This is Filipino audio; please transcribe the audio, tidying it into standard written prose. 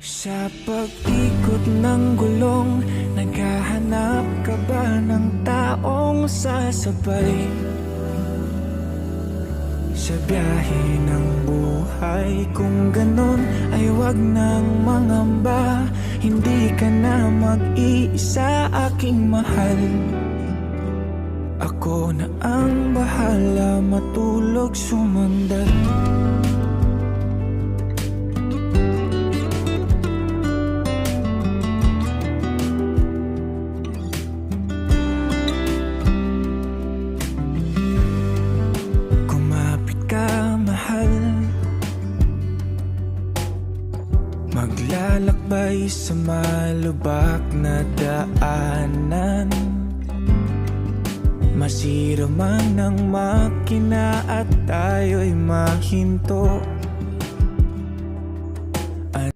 Sa pag-ikot ng gulong, naghahanap ka ba ng taong sasabay? Sa biyahe ng buhay, kung ganon ay wag nang mangamba. Hindi ka na mag-iisa, aking mahal. Ako na ang bahala, matulog, sumandat. Maglalakbay sa malubak na daanan, masira man ang makina at tayo'y mahinto.